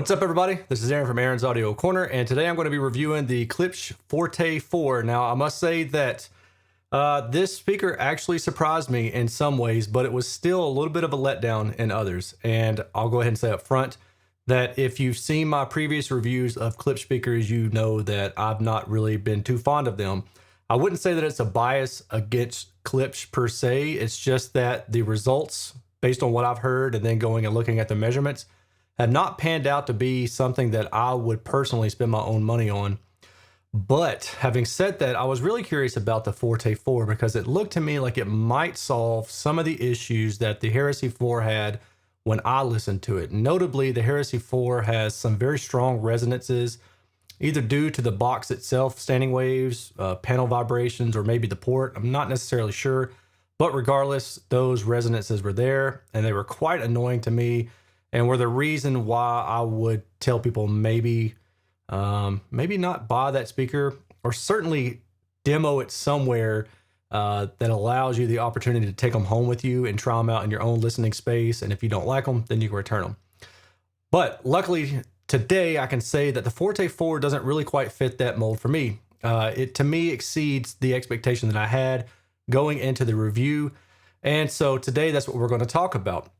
What's up, everybody? This is Aaron from Aaron's Audio Corner, and today I'm going to be reviewing the Klipsch Forte IV. Now, I must say that this speaker actually surprised me in some ways, but it was still a little bit of a letdown in others. And I'll go ahead and say up front that if you've seen my previous reviews of Klipsch speakers, you know that I've not really been too fond of them. I wouldn't say that it's a bias against Klipsch per se. It's just that the results, based on what I've heard and then going and looking at the measurements, have not panned out to be something that I would personally spend my own money on. But having said that, I was really curious about the Forte 4 because it looked to me like it might solve some of the issues that the Heresy 4 had when I listened to it. Notably, the Heresy 4 has some very strong resonances, either due to the box itself, standing waves, panel vibrations, or maybe the port. I'm not necessarily sure. But regardless, those resonances were there, and they were quite annoying to me, and were the reason why I would tell people maybe not buy that speaker, or certainly demo it somewhere that allows you the opportunity to take them home with you and try them out in your own listening space. And if you don't like them, then you can return them. But luckily today I can say that the Forte 4 doesn't really quite fit that mold for me. It to me exceeds the expectation that I had going into the review. And so today that's what we're going to talk about.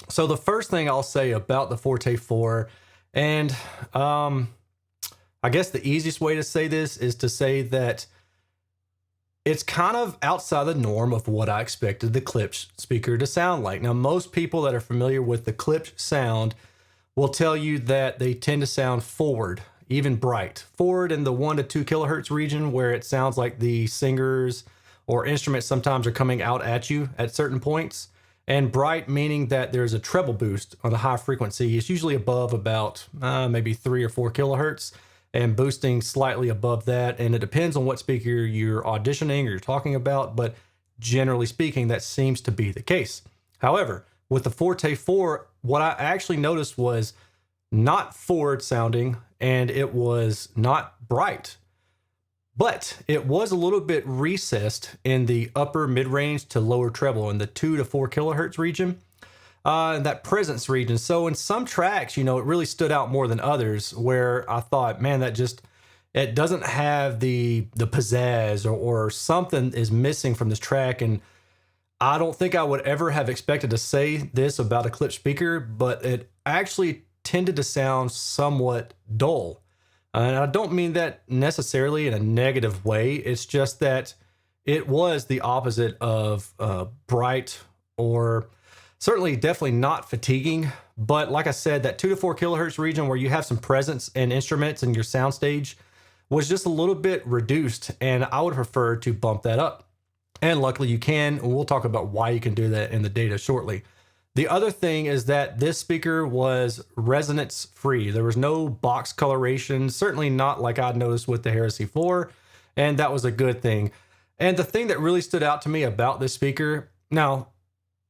So the first thing I'll say about the Forte 4, and I guess the easiest way to say this is to say that it's kind of outside the norm of what I expected the Klipsch speaker to sound like. Now, most people that are familiar with the Klipsch sound will tell you that they tend to sound forward, even bright. Forward in the 1 to 2 kilohertz region, where it sounds like the singers or instruments sometimes are coming out at you at certain points. And bright meaning that there's a treble boost on the high frequency. It's usually above about maybe 3 or 4 kilohertz and boosting slightly above that. And it depends on what speaker you're auditioning or you're talking about, but generally speaking, that seems to be the case. However, with the Forte 4, what I actually noticed was not forward sounding, and it was not bright. But it was a little bit recessed in the upper mid-range to lower treble in the 2 to 4 kilohertz region, that presence region. So in some tracks, it really stood out more than others, where I thought, man, it doesn't have the pizzazz, or something is missing from this track. And I don't think I would ever have expected to say this about a Klipsch speaker, but it actually tended to sound somewhat dull. And I don't mean that necessarily in a negative way. It's just that it was the opposite of bright, or certainly definitely not fatiguing. But like I said, that 2 to 4 kilohertz region where you have some presence and instruments in your soundstage was just a little bit reduced. And I would prefer to bump that up. And luckily you can. And we'll talk about why you can do that in the data shortly. The other thing is that this speaker was resonance free. There was no box coloration, certainly not like I'd noticed with the Heresy 4, and that was a good thing. And the thing that really stood out to me about this speaker, now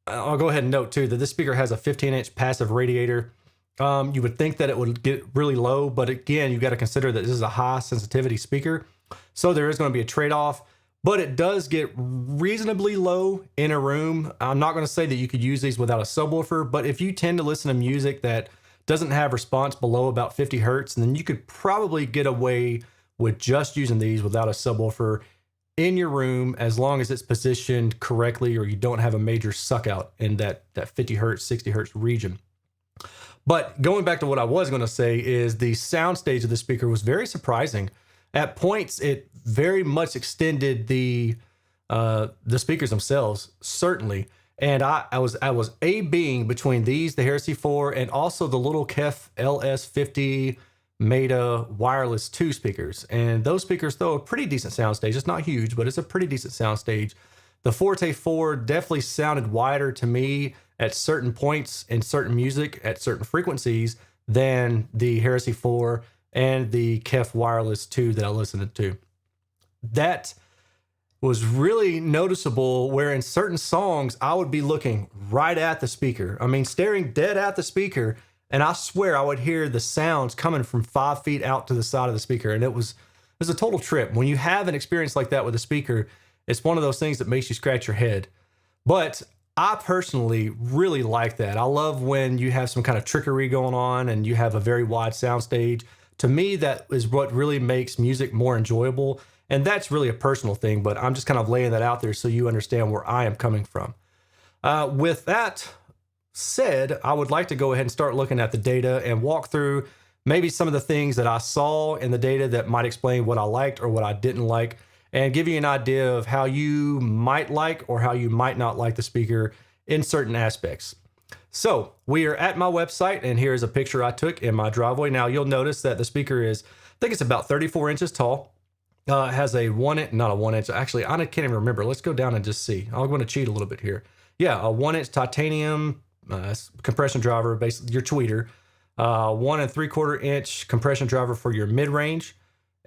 I'll go ahead and note too that this speaker has a 15-inch passive radiator. You would think that it would get really low, but again, you've got to consider that this is a high sensitivity speaker. So there is going to be a trade-off. But it does get reasonably low in a room. I'm not going to say that you could use these without a subwoofer, but if you tend to listen to music that doesn't have response below about 50 hertz, then you could probably get away with just using these without a subwoofer in your room, as long as it's positioned correctly or you don't have a major suck out in that 50 hertz, 60 hertz region. But going back to what I was going to say is the sound stage of the speaker was very surprising. At points, it very much extended the speakers themselves, certainly. And I was A-Bing between these, the Heresy 4, and also the little KEF LS50 Meta Wireless 2 speakers. And those speakers throw a pretty decent sound stage. It's not huge, but it's a pretty decent sound stage. The Forte 4 definitely sounded wider to me at certain points in certain music at certain frequencies than the Heresy 4 and the KEF Wireless 2 that I listened to. That was really noticeable, where in certain songs, I would be looking right at the speaker. I mean, staring dead at the speaker, and I swear I would hear the sounds coming from 5 feet out to the side of the speaker. And it was a total trip. When you have an experience like that with a speaker, it's one of those things that makes you scratch your head. But I personally really like that. I love when you have some kind of trickery going on and you have a very wide soundstage. To me, that is what really makes music more enjoyable. And that's really a personal thing, but I'm just kind of laying that out there so you understand where I am coming from. With that said, I would like to go ahead and start looking at the data and walk through maybe some of the things that I saw in the data that might explain what I liked or what I didn't like, and give you an idea of how you might like or how you might not like the speaker in certain aspects. So we are at my website, and here's a picture I took in my driveway. Now you'll notice that the speaker is, I think it's about 34 inches tall. It has a not a 1 inch. Actually, I can't even remember. Let's go down and just see. I'm going to cheat a little bit here. Yeah, a 1 inch titanium compression driver, basically your tweeter. 1 3/4 inch compression driver for your mid range,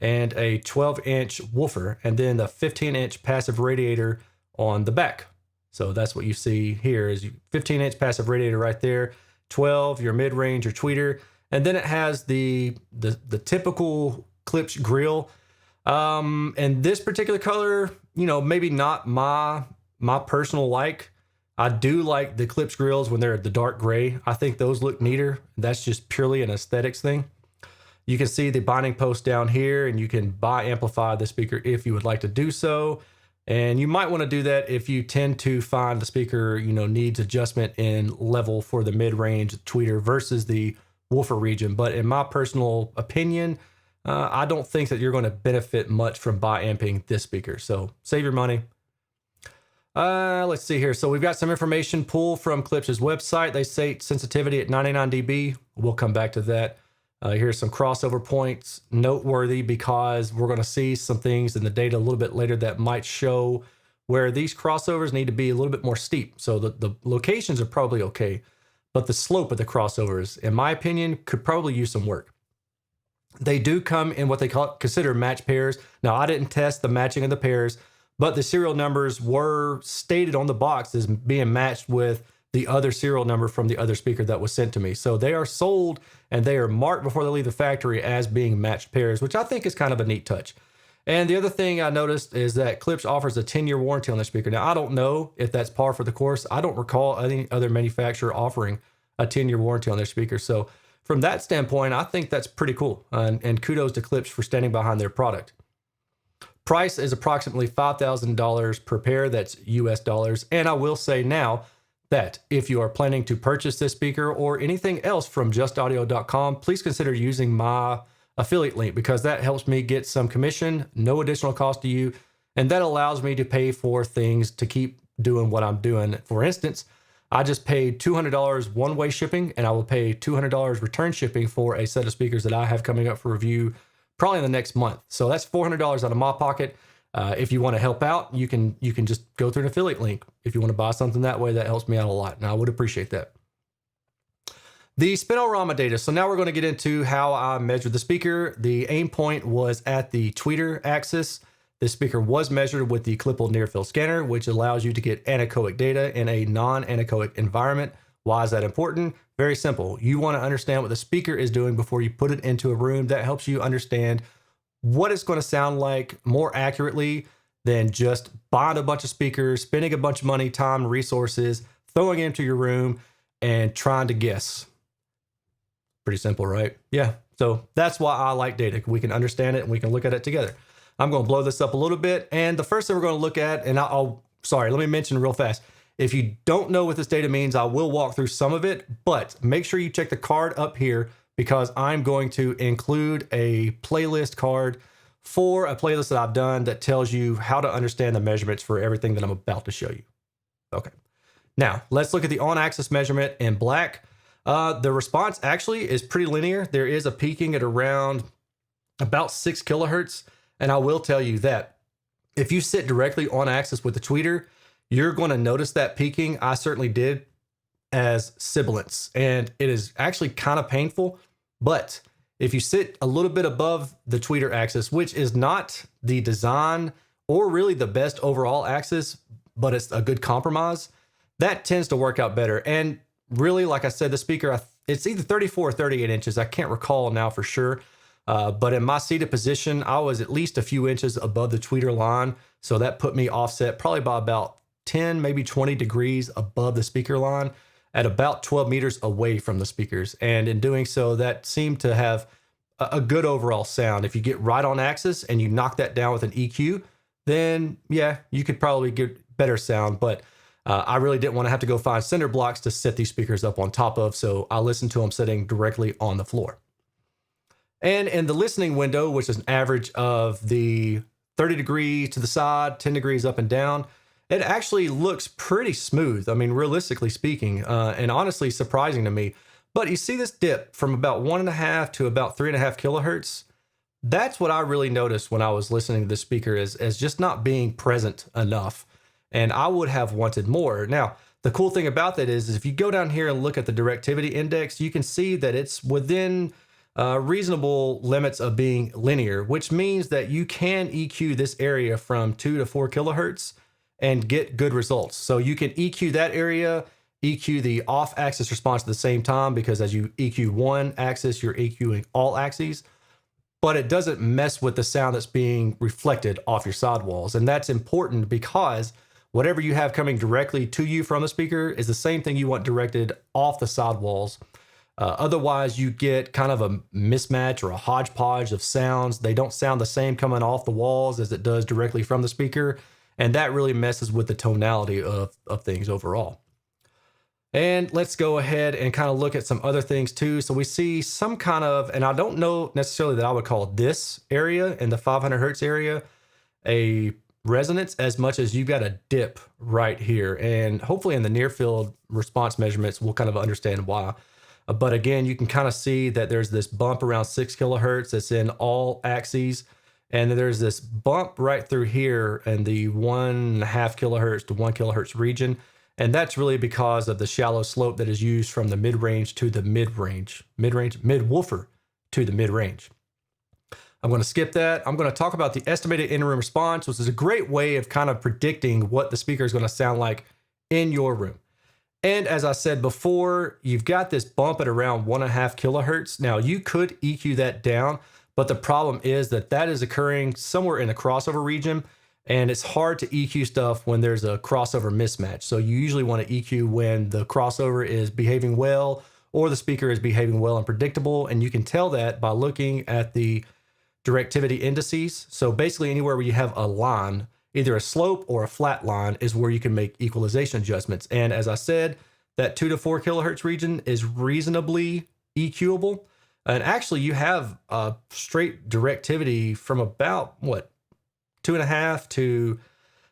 and a 12-inch woofer, and then the 15-inch passive radiator on the back. So that's what you see here is 15-inch passive radiator right there, 12, your mid-range, your tweeter, and then it has the typical Klipsch grill. And this particular color, maybe not my personal like. I do like the Klipsch grills when they're the dark gray. I think those look neater. That's just purely an aesthetics thing. You can see the binding post down here, and you can bi-amplify the speaker if you would like to do so. And you might want to do that if you tend to find the speaker, needs adjustment in level for the mid-range tweeter versus the woofer region. But in my personal opinion, I don't think that you're going to benefit much from bi-amping this speaker. So save your money. Let's see here. So we've got some information pulled from Klipsch's website. They say sensitivity at 99 dB. We'll come back to that. Here's some crossover points, noteworthy because we're going to see some things in the data a little bit later that might show where these crossovers need to be a little bit more steep. So the locations are probably okay, but the slope of the crossovers, in my opinion, could probably use some work. They do come in what they consider match pairs. Now, I didn't test the matching of the pairs, but the serial numbers were stated on the box as being matched with the other serial number from the other speaker that was sent to me. So they are sold and they are marked before they leave the factory as being matched pairs, which I think is kind of a neat touch. And the other thing I noticed is that Klipsch offers a 10-year warranty on the speaker. Now, I don't know if that's par for the course. I don't recall any other manufacturer offering a 10-year warranty on their speaker. So from that standpoint, I think that's pretty cool. And kudos to Klipsch for standing behind their product. Price is approximately $5,000 per pair. That's US dollars. And I will say now that if you are planning to purchase this speaker or anything else from justaudio.com, please consider using my affiliate link because that helps me get some commission, no additional cost to you, and that allows me to pay for things to keep doing what I'm doing. For instance, I just paid $200 one-way shipping, and I will pay $200 return shipping for a set of speakers that I have coming up for review probably in the next month. So that's $400 out of my pocket. If you want to help out, you can just go through an affiliate link. If you want to buy something that way, that helps me out a lot, and I would appreciate that. The spinorama data. So now we're going to get into how I measured the speaker. The aim point was at the tweeter axis. This speaker was measured with the Klipsch near-field scanner, which allows you to get anechoic data in a non-anechoic environment. Why is that important? Very simple. You want to understand what the speaker is doing before you put it into a room. That helps you understand what it's going to sound like more accurately than just buying a bunch of speakers, spending a bunch of money, time, resources, throwing it into your room, and trying to guess. Pretty simple, right? Yeah. So that's why I like data. We can understand it and we can look at it together. I'm going to blow this up a little bit. And the first thing we're going to look at, and let me mention real fast. If you don't know what this data means, I will walk through some of it, but make sure you check the card up here because I'm going to include a playlist card for a playlist that I've done that tells you how to understand the measurements for everything that I'm about to show you. Okay. Now, let's look at the on-axis measurement in black. The response actually is pretty linear. There is a peaking at around about 6 kilohertz. And I will tell you that if you sit directly on axis with the tweeter, you're going to notice that peaking. I certainly did as sibilance, and it is actually kind of painful. But if you sit a little bit above the tweeter axis, which is not the design or really the best overall axis, but it's a good compromise, that tends to work out better. And really, like I said, the speaker, it's either 34 or 38 inches. I can't recall now for sure. But in my seated position, I was at least a few inches above the tweeter line. So that put me offset probably by about 10, maybe 20 degrees above the speaker line at about 12 meters away from the speakers. And in doing so, that seemed to have a good overall sound. If you get right on axis and you knock that down with an EQ, then yeah, you could probably get better sound. But I really didn't want to have to go find cinder blocks to set these speakers up on top of, so I listened to them sitting directly on the floor. And in the listening window, which is an average of the 30 degrees to the side, 10 degrees up and down, it actually looks pretty smooth. I mean, realistically speaking, and honestly surprising to me. But you see this dip from about 1.5 to about 3.5 kilohertz. That's what I really noticed when I was listening to this speaker as just not being present enough. And I would have wanted more. Now, the cool thing about that is if you go down here and look at the directivity index, you can see that it's within reasonable limits of being linear, which means that you can EQ this area from 2 to 4 kilohertz and get good results. So you can EQ that area, EQ the off-axis response at the same time, because as you EQ one axis, you're EQing all axes, but it doesn't mess with the sound that's being reflected off your sidewalls. And that's important because whatever you have coming directly to you from the speaker is the same thing you want directed off the sidewalls. Otherwise, you get kind of a mismatch or a hodgepodge of sounds. They don't sound the same coming off the walls as it does directly from the speaker. And that really messes with the tonality of things overall. And let's go ahead and kind of look at some other things too. So we see some kind of, and I don't know necessarily that I would call this area in the 500 hertz area a resonance as much as you've got a dip right here. And hopefully in the near field response measurements, we'll kind of understand why. But again, you can kind of see that there's this bump around 6 kilohertz that's in all axes. And then there's this bump right through here in the 1.5 kilohertz to 1 kilohertz region. And that's really because of the shallow slope that is used from the mid-range to the mid-woofer to the mid-range. I'm going to skip that. I'm going to talk about the estimated in-room response, which is a great way of kind of predicting what the speaker is going to sound like in your room. And as I said before, you've got this bump at around 1.5 kilohertz. Now you could EQ that down, but the problem is that that is occurring somewhere in the crossover region, and it's hard to EQ stuff when there's a crossover mismatch. So you usually want to EQ when the crossover is behaving well or the speaker is behaving well and predictable. And you can tell that by looking at the directivity indices. So basically anywhere where you have a line, either a slope or a flat line, is where you can make equalization adjustments. And as I said, that 2 to 4 kilohertz region is reasonably EQable. And actually you have a straight directivity from about 2.5 to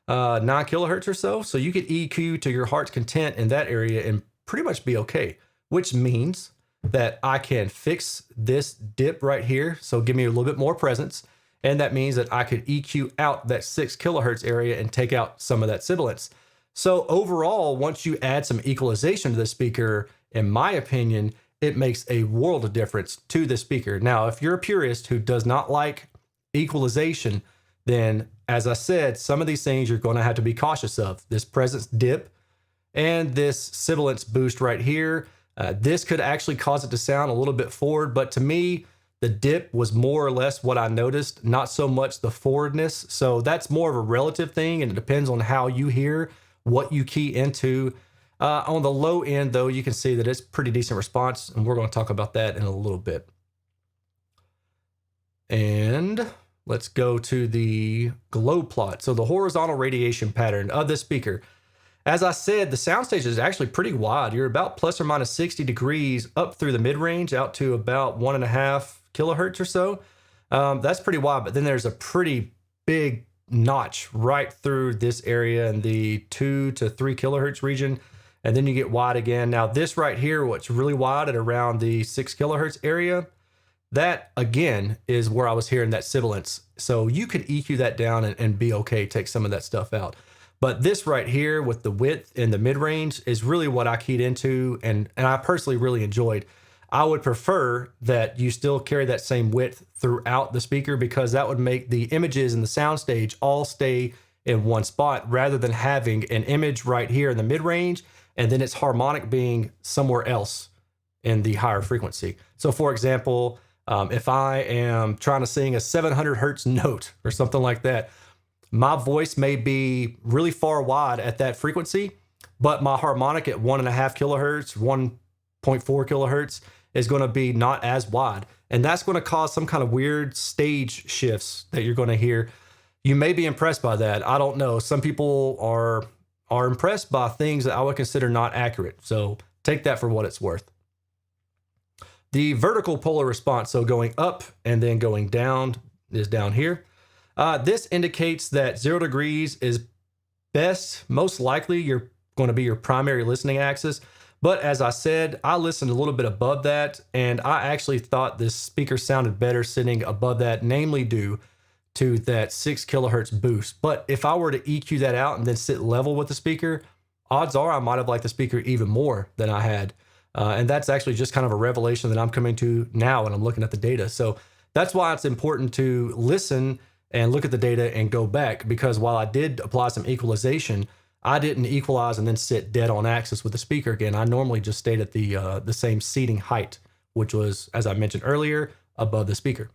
9 kilohertz or so. So you could EQ to your heart's content in that area and pretty much be okay, which means that I can fix this dip right here. So give me a little bit more presence. And that means that I could EQ out that 6 kilohertz area and take out some of that sibilance. So overall, once you add some equalization to the speaker, in my opinion, it makes a world of difference to the speaker. Now, if you're a purist who does not like equalization, then as I said, some of these things you're going to have to be cautious of. This presence dip and this sibilance boost right here. This could actually cause it to sound a little bit forward, but to me, the dip was more or less what I noticed, not so much the forwardness. So that's more of a relative thing, and it depends on how you hear, what you key into. On the low end, though, you can see that it's pretty decent response, and we're going to talk about that in a little bit. And let's go to the glow plot. So the horizontal radiation pattern of this speaker. As I said, the soundstage is actually pretty wide. You're about plus or minus 60 degrees up through the mid-range out to about 1.5 kilohertz or so. That's pretty wide, but then there's a pretty big notch right through this area in the 2 to 3 kilohertz region. And then you get wide again. Now this right here, what's really wide at around the 6 kilohertz area, that again is where I was hearing that sibilance. So you could EQ that down and be okay, take some of that stuff out. But this right here with the width in the mid-range is really what I keyed into, and I personally really enjoyed. I would prefer that you still carry that same width throughout the speaker, because that would make the images in the soundstage all stay in one spot rather than having an image right here in the mid-range and then its harmonic being somewhere else in the higher frequency. So for example, if I am trying to sing a 700 hertz note or something like that, my voice may be really far wide at that frequency, but my harmonic at 1.5 kilohertz, 1.4 kilohertz is going to be not as wide. And that's going to cause some kind of weird stage shifts that you're going to hear. You may be impressed by that. I don't know. Some people are impressed by things that I would consider not accurate. So take that for what it's worth. The vertical polar response, so going up and then going down, is down here. This indicates that 0 degrees is most likely you're going to be your primary listening axis. But as I said, I listened a little bit above that, and I actually thought this speaker sounded better sitting above that, namely due to that 6 kilohertz boost. But if I were to EQ that out and then sit level with the speaker, odds are I might have liked the speaker even more than I had. And that's actually just kind of a revelation that I'm coming to now when I'm looking at the data. So that's why it's important to listen and look at the data and go back, because while I did apply some equalization, I didn't equalize and then sit dead on axis with the speaker again. I normally just stayed at the same seating height, which was, as I mentioned earlier, above the speaker.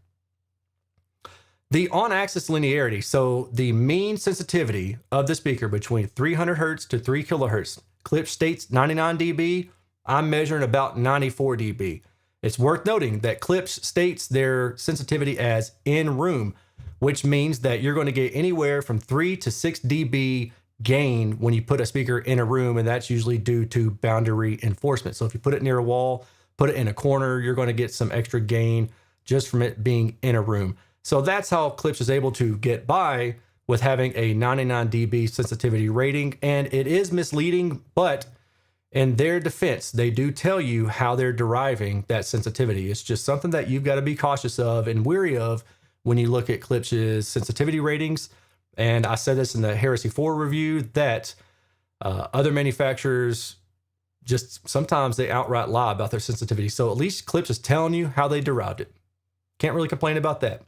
The on-axis linearity, so the mean sensitivity of the speaker between 300 hertz to 3 kilohertz. Klipsch states 99 dB. I'm measuring about 94 dB. It's worth noting that Klipsch states their sensitivity as in room, which means that you're going to get anywhere from 3 to 6 dB gain when you put a speaker in a room, and that's usually due to boundary reinforcement. So if you put it near a wall, put it in a corner, you're going to get some extra gain just from it being in a room. So that's how Klipsch is able to get by with having a 99 dB sensitivity rating, and it is misleading, but in their defense, they do tell you how they're deriving that sensitivity. It's just something that you've got to be cautious of and wary of when you look at Klipsch's sensitivity ratings. And I said this in the Heresy 4 review that other manufacturers just sometimes they outright lie about their sensitivity. So at least Klipsch is telling you how they derived it. Can't really complain about that.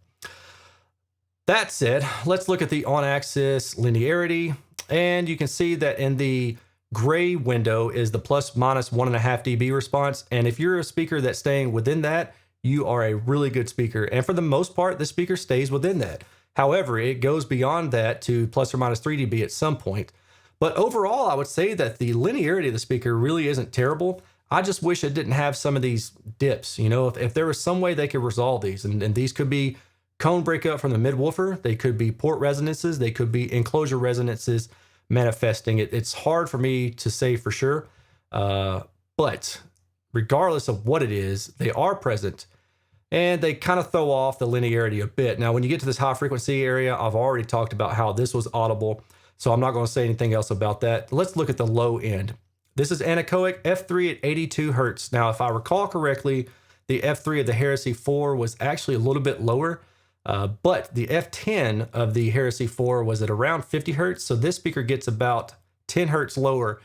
That said, let's look at the on-axis linearity. And you can see that in the gray window is the plus minus 1.5 dB response. And if you're a speaker that's staying within that, you are a really good speaker. And for the most part, the speaker stays within that. However, it goes beyond that to plus or minus 3 dB at some point. But overall, I would say that the linearity of the speaker really isn't terrible. I just wish it didn't have some of these dips. You know, if there was some way they could resolve these, and these could be cone breakup from the mid-woofer, they could be port resonances, they could be enclosure resonances manifesting. It's hard for me to say for sure, but regardless of what it is, they are present. And they kind of throw off the linearity a bit. Now, when you get to this high frequency area, I've already talked about how this was audible, so I'm not going to say anything else about that. Let's look at the low end. This is anechoic F3 at 82 hertz. Now, if I recall correctly, the F3 of the Heresy 4 was actually a little bit lower, but the F10 of the Heresy 4 was at around 50 hertz, so this speaker gets about 10 hertz lower.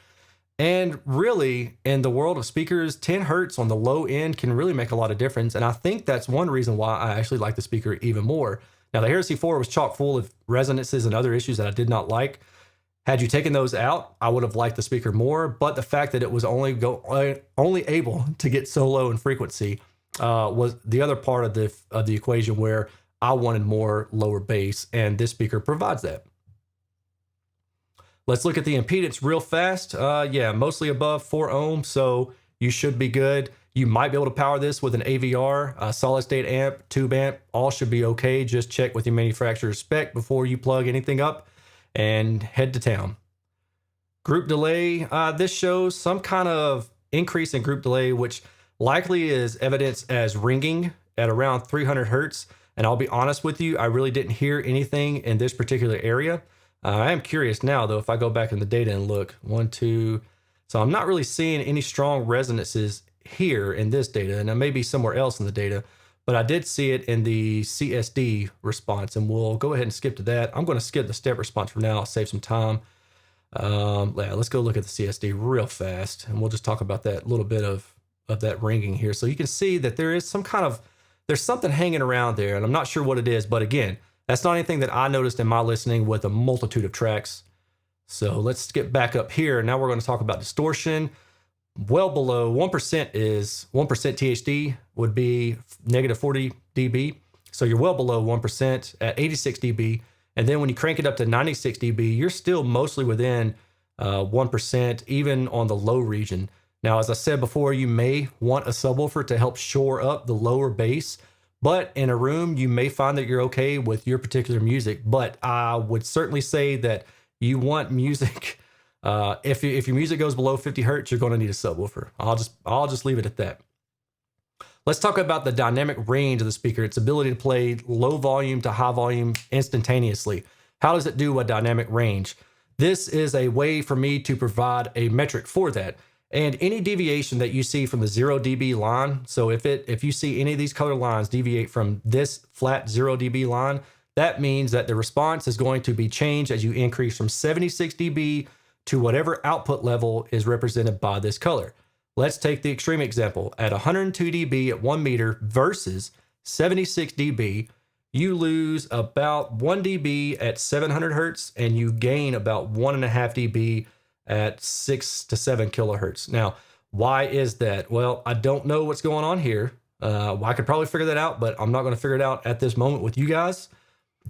And really, in the world of speakers, 10 hertz on the low end can really make a lot of difference. And I think that's one reason why I actually like the speaker even more. Now, the Heresy 4 was chock full of resonances and other issues that I did not like. Had you taken those out, I would have liked the speaker more. But the fact that it was only able to get so low in frequency was the other part of the equation where I wanted more lower bass, and this speaker provides that. Let's look at the impedance real fast. Yeah, mostly above 4 ohms, so you should be good. You might be able to power this with an AVR, a solid state amp, tube amp, all should be okay. Just check with your manufacturer's spec before you plug anything up and head to town. Group delay, this shows some kind of increase in group delay, which likely is evidenced as ringing at around 300 hertz. And I'll be honest with you, I really didn't hear anything in this particular area. I am curious now, though, if I go back in the data and look, 1, 2. So I'm not really seeing any strong resonances here in this data, and it may be somewhere else in the data, but I did see it in the CSD response, and we'll go ahead and skip to that. I'm going to skip the step response for now. I'll save some time. Yeah, let's go look at the CSD real fast, and we'll just talk about that little bit of that ringing here. So you can see that there is there's something hanging around there, and I'm not sure what it is, but again, that's not anything that I noticed in my listening with a multitude of tracks. So let's get back up here. Now we're going to talk about distortion. Well below 1% is 1% THD would be negative 40 dB. So you're well below 1% at 86 dB. And then when you crank it up to 96 dB, you're still mostly within 1%, even on the low region. Now, as I said before, you may want a subwoofer to help shore up the lower bass, but in a room, you may find that you're okay with your particular music. But I would certainly say that you want music. If your music goes below 50 hertz, you're going to need a subwoofer. I'll just leave it at that. Let's talk about the dynamic range of the speaker, its ability to play low volume to high volume instantaneously. How does it do a dynamic range? This is a way for me to provide a metric for that. And any deviation that you see from the 0 dB line, so if you see any of these color lines deviate from this flat 0 dB line, that means that the response is going to be changed as you increase from 76 dB to whatever output level is represented by this color. Let's take the extreme example. At 102 dB at 1 meter versus 76 dB, you lose about 1 dB at 700 hertz and you gain about 1.5 dB at 6 to 7 kilohertz. Now, why is that? Well, I don't know what's going on here. I could probably figure that out, but I'm not going to figure it out at this moment with you guys.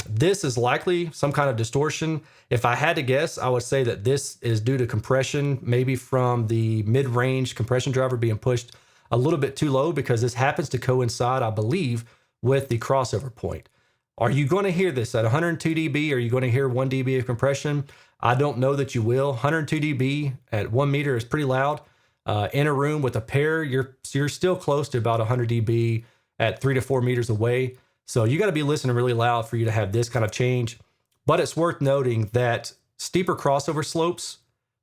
This is likely some kind of distortion. If I had to guess, I would say that this is due to compression, maybe from the mid-range compression driver being pushed a little bit too low, because this happens to coincide, I believe, with the crossover point. Are you going to hear this at 102 dB? Are you going to hear 1 dB of compression? I don't know that you will. 102 dB at 1 meter is pretty loud. In a room with a pair, you're still close to about 100 dB at 3 to 4 meters away. So you got to be listening really loud for you to have this kind of change. But it's worth noting that steeper crossover slopes,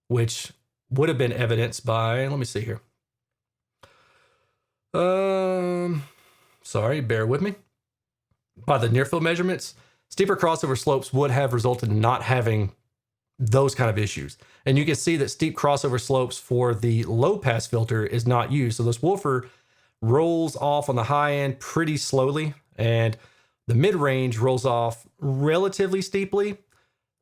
which would have been evidenced by, let me see here. Sorry, bear with me. By the near field measurements, steeper crossover slopes would have resulted in not having those kind of issues. And you can see that steep crossover slopes for the low pass filter is not used. So this woofer rolls off on the high end pretty slowly, and the mid-range rolls off relatively steeply.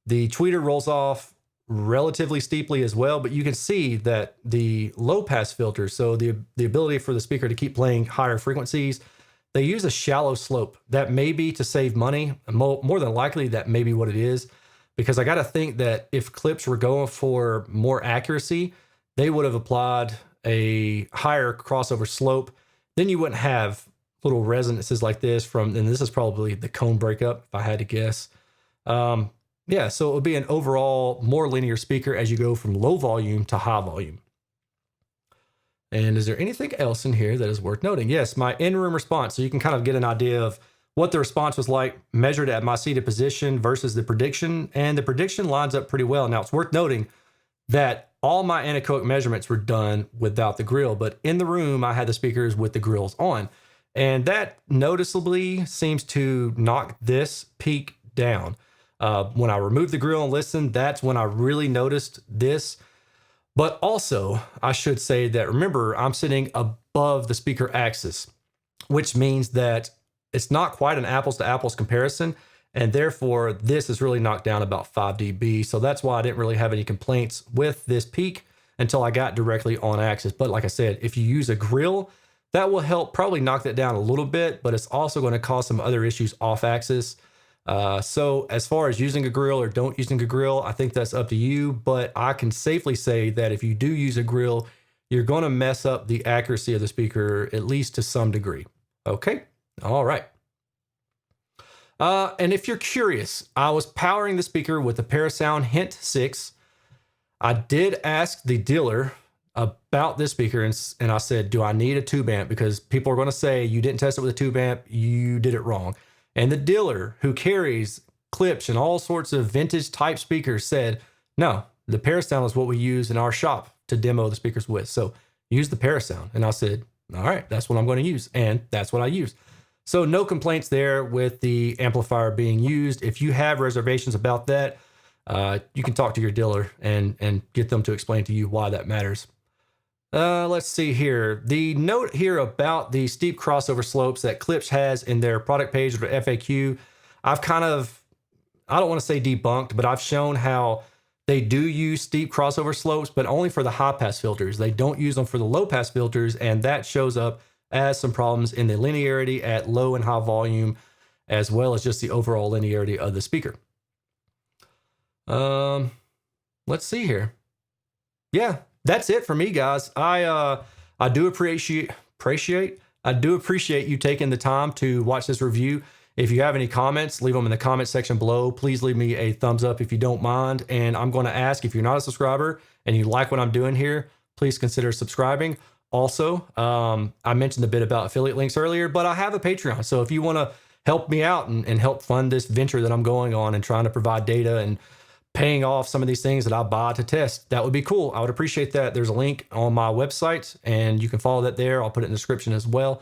The tweeter rolls off relatively steeply as well, but you can see that the low pass filter, so the ability for the speaker to keep playing higher frequencies, they use a shallow slope. That may be to save money. More than likely, that may be what it is, because I got to think that if Klipsch were going for more accuracy, they would have applied a higher crossover slope. Then you wouldn't have little resonances like this and this is probably the cone breakup, if I had to guess. Yeah, so it would be an overall more linear speaker as you go from low volume to high volume. And is there anything else in here that is worth noting? Yes, my in-room response. So you can kind of get an idea of what the response was like measured at my seated position versus the prediction. And the prediction lines up pretty well. Now, it's worth noting that all my anechoic measurements were done without the grill, but in the room, I had the speakers with the grills on. And that noticeably seems to knock this peak down. When I removed the grill and listened, that's when I really noticed this. But also, I should say that, remember, I'm sitting above the speaker axis, which means that it's not quite an apples to apples comparison. And therefore, this is really knocked down about 5 dB. So that's why I didn't really have any complaints with this peak until I got directly on axis. But like I said, if you use a grill, that will help probably knock that down a little bit, but it's also going to cause some other issues off axis. So as far as using a grill or don't using a grill, I think that's up to you, but I can safely say that if you do use a grill, you're going to mess up the accuracy of the speaker, at least to some degree. Okay. All right. And if you're curious, I was powering the speaker with the Parasound Hint 6. I did ask the dealer about this speaker, and I said, do I need a tube amp? Because people are going to say, you didn't test it with a tube amp, you did it wrong. And the dealer, who carries Klipsch and all sorts of vintage type speakers, said, no, the Parasound is what we use in our shop to demo the speakers with. So use the Parasound. And I said, all right, that's what I'm going to use. And that's what I used. So no complaints there with the amplifier being used. If you have reservations about that, you can talk to your dealer and get them to explain to you why that matters. Let's see here. The note here about the steep crossover slopes that Klipsch has in their product page or the FAQ, I've kind of, I don't want to say debunked, but I've shown how they do use steep crossover slopes, but only for the high pass filters. They don't use them for the low pass filters, and that shows up as some problems in the linearity at low and high volume, as well as just the overall linearity of the speaker. Let's see here. Yeah, that's it for me, guys. I do appreciate you taking the time to watch this review. If you have any comments, leave them in the comment section below. Please leave me a thumbs up if you don't mind. And I'm going to ask, if you're not a subscriber and you like what I'm doing here, please consider subscribing. Also, I mentioned a bit about affiliate links earlier, but I have a Patreon. So if you want to help me out and help fund this venture that I'm going on and trying to provide data and paying off some of these things that I buy to test, that would be cool. I would appreciate that. There's a link on my website and you can follow that there. I'll put it in the description as well.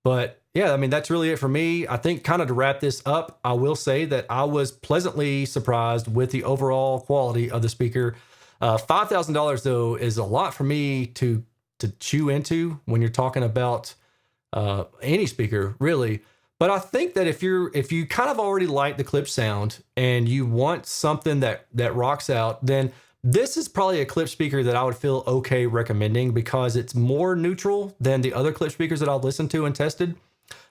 But yeah, I mean, that's really it for me. I think kind of to wrap this up, I will say that I was pleasantly surprised with the overall quality of the speaker. $5,000 though is a lot for me to chew into when you're talking about any speaker, really. But I think that if you kind of already like the Klipsch sound and you want something that rocks out, then this is probably a Klipsch speaker that I would feel okay recommending because it's more neutral than the other Klipsch speakers that I've listened to and tested.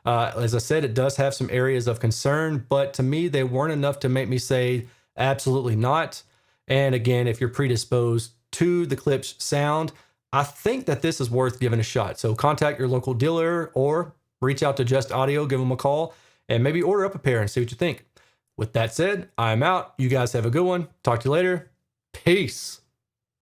As I said, it does have some areas of concern, but to me, they weren't enough to make me say absolutely not. And again, if you're predisposed to the Klipsch sound, I think that this is worth giving a shot. So contact your local dealer or reach out to Just Audio, give them a call, and maybe order up a pair and see what you think. With that said, I'm out. You guys have a good one. Talk to you later. Peace.